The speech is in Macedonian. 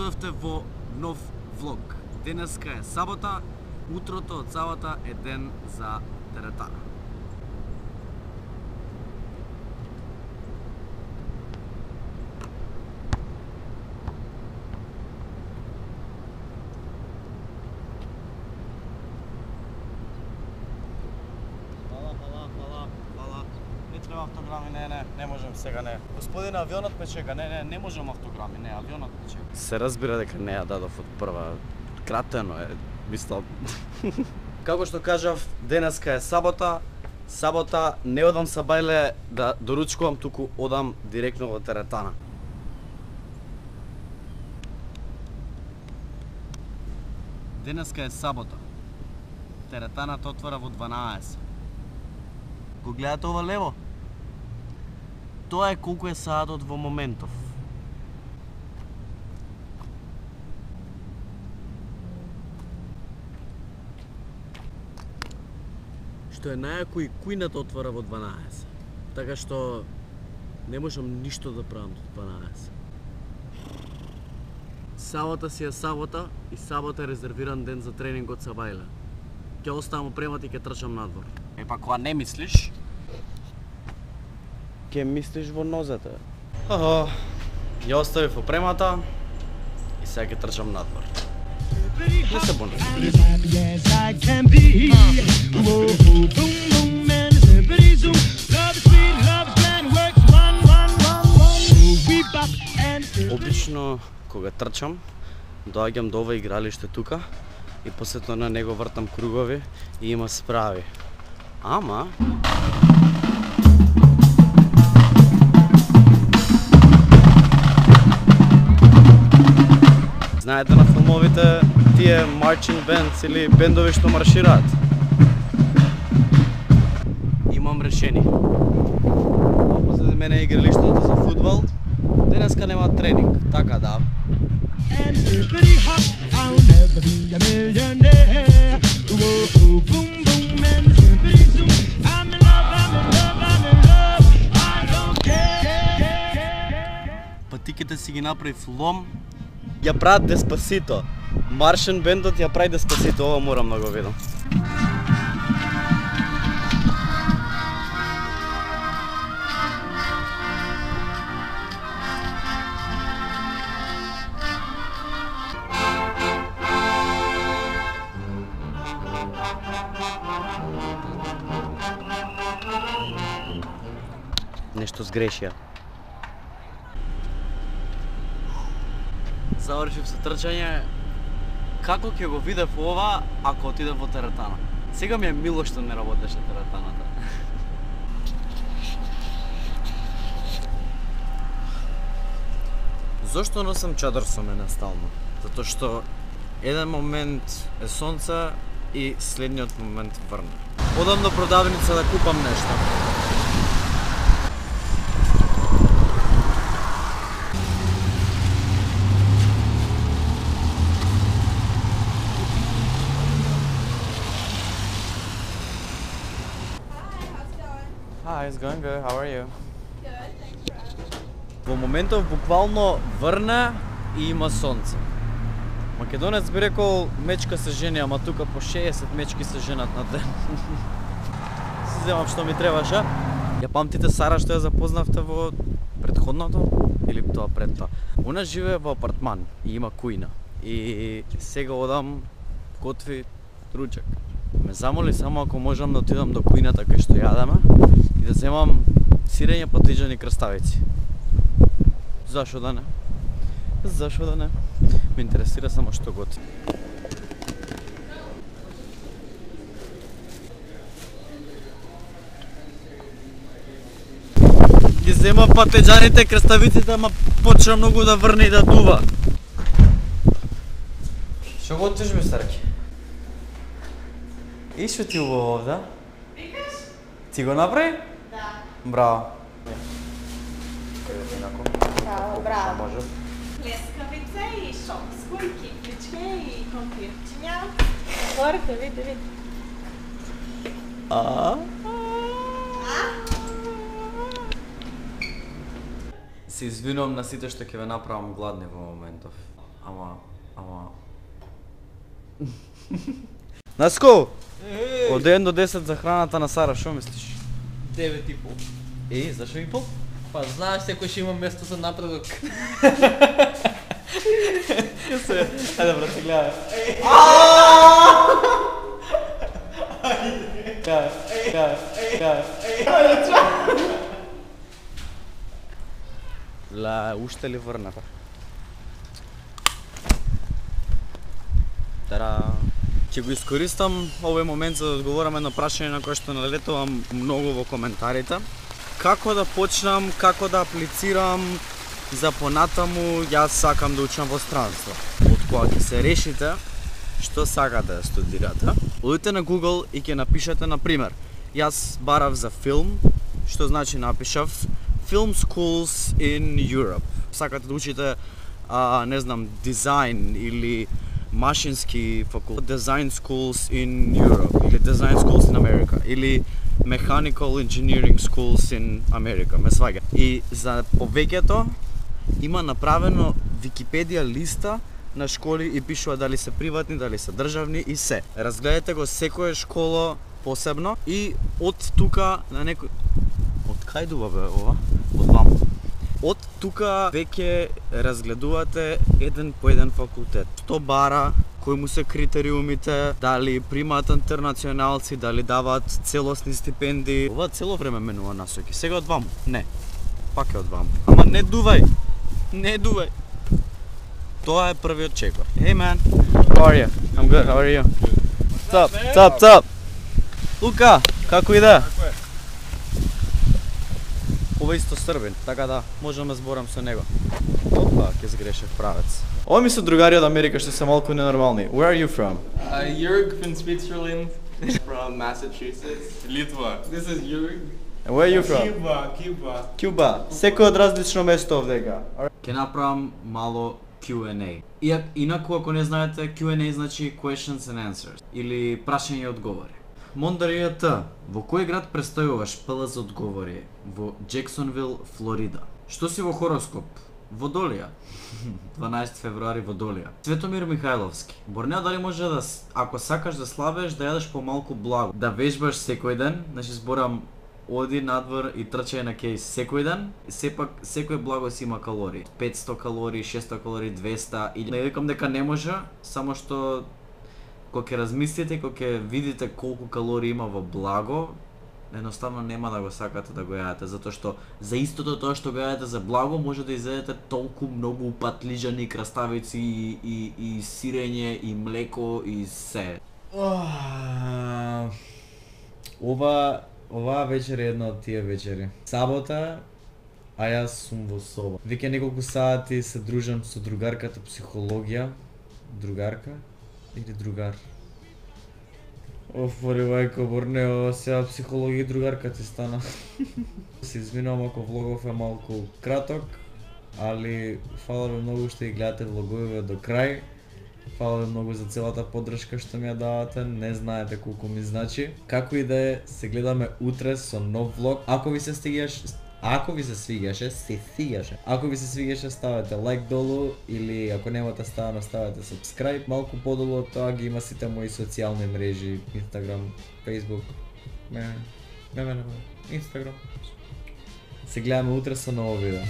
дојдовте во нов влог. Денеска е сабота, утрото од сабота е ден за теретана. Хвала. Не треба автограми, не можем сега, не. Господин, авионот ме чека, не можем автограми, не, авионот ме чека. Се разбира дека не ја дадов од прва. Кратено е, мислам. Како што кажав, денеска е сабота, не одам са бајле да доручкувам, туку одам директно во теретана. Денеска е сабота. Теретаната отвора во 12. Го гледате ова лево? Тоа е колку е саатот во моментов. Што е најако и кујната отвора во 12. Така што не можам ништо да правам до 12. Сабота си е сабота и сабота е резервиран ден за тренинг од Сабајле. Ќе оставам опремат и ќе трчам надвор. Па кога не мислиш, ќе мислиш во нозете. Ја оставив опремата и сега ќе трчам надвор. Не се бунам. Обично кога трчам, доаѓам до ова игралиште тука и после тоа на него вртам кругови и има справи. Ама знаете на филмовите тие marching bands или бендови што маршираат? Имам решение. Позади мене е игралиштето за фудбал. Денеска нема тренинг, така да. Патиките си ги направив лом. Ја прават Деспасито. Маршен бендот ја прави Деспасито, ова морам да го видам. Нешто сгрешија. Завршив со трчање. Како ќе го видев ова ако отидев во теретана? Сега ми е мило што не работеше теретаната. Зошто носам чадар со мене стално? Затоа што еден момент е сонце и следниот момент врне. Одам до продавница да купам нешто. Hi, it's going good. How are you? Good, thanks for asking. Во моментов буквално врне и има сонце. Македонец би рекол мечка се жени, ама тука по 60 мечки се женат на ден. Си земам што ми требаше. Ја памтите Сара што ја запознавте во претходното или тоа пред тоа? Она живее во апартман и има кујна. И сега одам готви ручек. Ме замоли само ако можам да отидам до кујната кај што јадеме и да земам сирење, патлиџани и краставици. Зашо да не? Зашо да не? Ме интересира само што готи. Ги зема патлиџаните, краставиците, ама почна многу да врне и да дува. Што готвиш, бе, старки? И што ти убаво овде? Викаш? Ти го направи? Да. Браво. Кај да ти нако? Браво, браво. Може. Плескавица и шопско и кифличке и компирчиња. Отворите, види. Се извинувам на сите што ќе ве направам гладни во моментов. Ама... Наско! Од 1 до 10 за храната на Сара, шо мислиш? 9,5. Зашо и пол? Па знаеш, секој ќе има место за напредок. Ајде брат, се гледа. Уште ли врната? Тара... Ќе го искористам овој момент за да одговорам едно прашање на кое што налетувам многу во коментарите. Како да почнам, како да аплицирам за понатаму, јас сакам да учам во странство. Од кога ќе се решите што сакате да студирате, одите на Google и ќе напишете, на пример, јас барав за филм, што значи напишав Film Schools in Europe. Сакате да учите, не знам, дизајн или машински факултет, Design Schools in Europe или Design Schools in America или Mechanical Engineering Schools in America, ме сваѓа. И за повеќето има направено Википедија листа на школи и пишува дали се приватни, дали се државни и се. Разгледате го секоја школа посебно и од тука на некој... Од кај дува бе ова? Од ваму. Од тука веќе разгледувате еден по еден факултет. Што бара, кои му се критериумите, дали примаат интернационалци, дали даваат целосни стипендии. Ова цело време менува насоки. Сега од ваму. Не. Пак е од ваму. Ама не дувај. Не дувај. Тоа е првиот чекор. Hey man, how are you? I'm good, how are you? What's up? Лука, како иде? Ова исто србин, така да, можам да зборам со него. Опа, ќе сгрешев правец. Ова ми се другари од Америка што се малку ненормални. Where are you from? Jurg from Switzerland. From Massachusetts. Litva. This is Jurg. And where are you from? Cuba. Cuba. Секој од различно место овдека. Ќе направам мало Q&A. Инаку, ако не знаете, Q&A значи questions and answers, или прашање и одговори. Мондаријата, во кој град престојуваш? ПЛ за одговори. Во Джексонвил, Флорида. Што си во хороскоп? Водолија. 12 февруари Водолија. Светомир Михајловски. Борнео, дали може да, ако сакаш да слабеш, да јадеш помалку благо, да вежбаш секој ден, значи зборам оди надвор и трчај на кейс секој ден, сепак секој благо си има калории. 500 калории, 600 калории, 200 и не викам дека не може, само што кога ќе размислите, кога ќе видите колку калории има во благо, едноставно нема да го сакате да го јадете, затоа што за истото тоа што го јадете за благо може да изедете толку многу патлиџани, краставици и сирење и млеко и се. Оваа вечер е една од тие вечери. Сабота, а јас сум во соба. Веќе неколку сати се дружам со другарката психологија. Другарка или другар? Оф, мајко, Борнео, сега психологија и другарка ти стана. Се извинувам ако влогов е малку краток, али фала ви многу што ги гледате влоговите до крај. Фала ви многу за целата поддршка што ми ја давате, не знаете колку ми значи. Како и да е, се гледаме утре со нов влог. Ако ви се свигаше, ставете лайк долу или ако немате ставено, ставете subscribe. Малку подолу од тоа ги има сите мои социјални мрежи, Instagram, Facebook, Instagram. Се гледаме утре со ново видео.